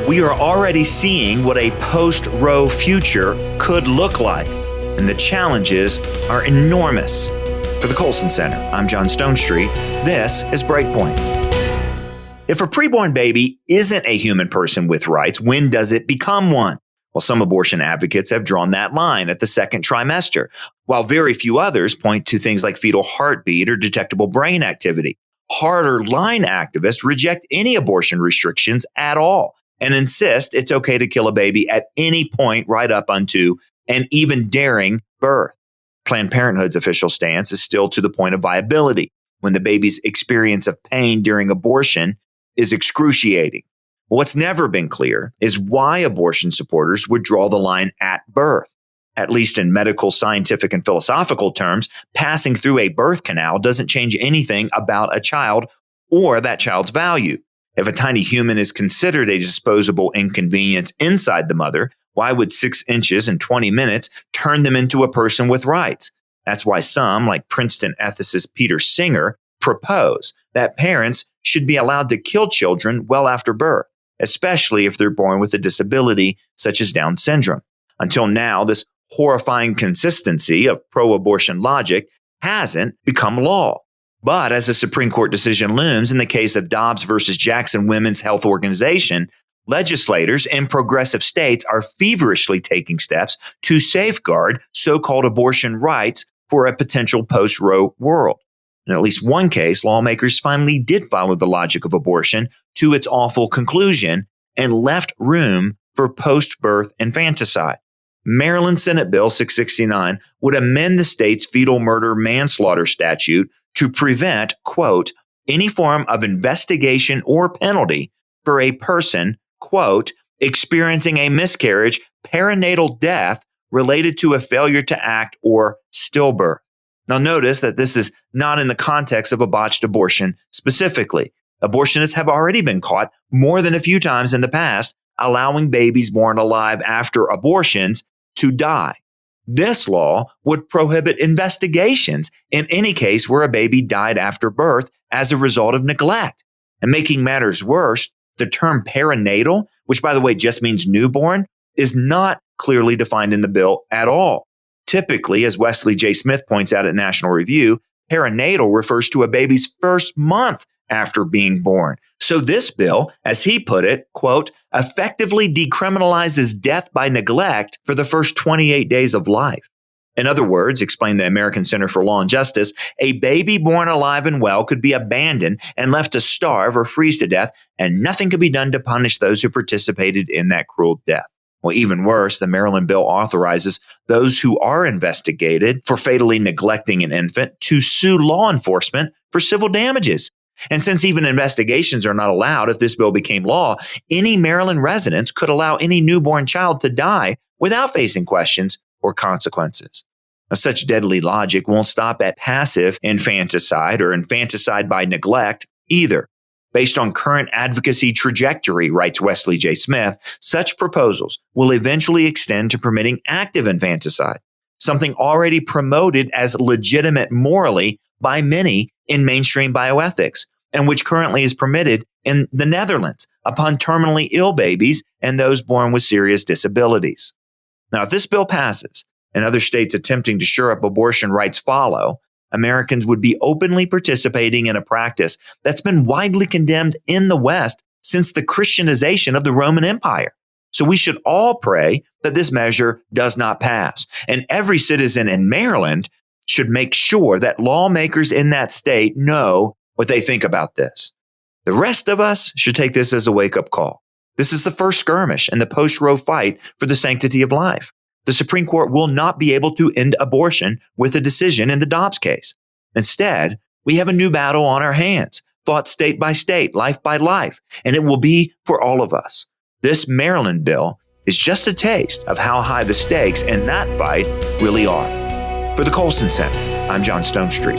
We are already seeing what a post-Roe future could look like, and the challenges are enormous. For the Colson Center, I'm John Stonestreet. This is Breakpoint. If a preborn baby isn't a human person with rights, when does it become one? Well, some abortion advocates have drawn that line at the second trimester, while very few others point to things like fetal heartbeat or detectable brain activity. Harder line activists reject any abortion restrictions at all and insist it's okay to kill a baby at any point right up unto and even daring birth. Planned Parenthood's official stance is still to the point of viability, when the baby's experience of pain during abortion is excruciating. What's never been clear is why abortion supporters would draw the line at birth. At least in medical, scientific, and philosophical terms, passing through a birth canal doesn't change anything about a child or that child's value. If a tiny human is considered a disposable inconvenience inside the mother, why would 6 inches and 20 minutes turn them into a person with rights? That's why some, like Princeton ethicist Peter Singer, propose that parents should be allowed to kill children well after birth, especially if they're born with a disability such as Down syndrome. Until now, this horrifying consistency of pro-abortion logic hasn't become law. But as a Supreme Court decision looms in the case of Dobbs versus Jackson Women's Health Organization, legislators in progressive states are feverishly taking steps to safeguard so-called abortion rights for a potential post-Roe world. In at least one case, lawmakers finally did follow the logic of abortion to its awful conclusion and left room for post-birth infanticide. Maryland Senate Bill 669 would amend the state's fetal murder manslaughter statute to prevent, quote, any form of investigation or penalty for a person, quote, experiencing a miscarriage, perinatal death related to a failure to act or stillbirth. Now notice that this is not in the context of a botched abortion specifically. Abortionists have already been caught more than a few times in the past, allowing babies born alive after abortions to die. This law would prohibit investigations in any case where a baby died after birth as a result of neglect. And making matters worse, the term perinatal, which by the way just means newborn, is not clearly defined in the bill at all. Typically, as Wesley J. Smith points out at National Review, perinatal refers to a baby's first month after being born. So this bill, as he put it, quote, effectively decriminalizes death by neglect for the first 28 days of life. In other words, explained the American Center for Law and Justice, a baby born alive and well could be abandoned and left to starve or freeze to death, and nothing could be done to punish those who participated in that cruel death. Well, even worse, the Maryland bill authorizes those who are investigated for fatally neglecting an infant to sue law enforcement for civil damages. And since even investigations are not allowed if this bill became law, any Maryland residents could allow any newborn child to die without facing questions or consequences. Now, such deadly logic won't stop at passive infanticide or infanticide by neglect either. Based on current advocacy trajectory, writes Wesley J. Smith, such proposals will eventually extend to permitting active infanticide, something already promoted as legitimate morally by many in mainstream bioethics, and which currently is permitted in the Netherlands upon terminally ill babies and those born with serious disabilities. Now, if this bill passes and other states attempting to shore up abortion rights follow, Americans would be openly participating in a practice that's been widely condemned in the West since the Christianization of the Roman Empire. So we should all pray that this measure does not pass. And every citizen in Maryland should make sure that lawmakers in that state know what they think about this. The rest of us should take this as a wake-up call. This is the first skirmish in the post-Roe fight for the sanctity of life. The Supreme Court will not be able to end abortion with a decision in the Dobbs case. Instead, we have a new battle on our hands, fought state by state, life by life, and it will be for all of us. This Maryland bill is just a taste of how high the stakes in that fight really are. For the Colson Center, I'm John Stonestreet.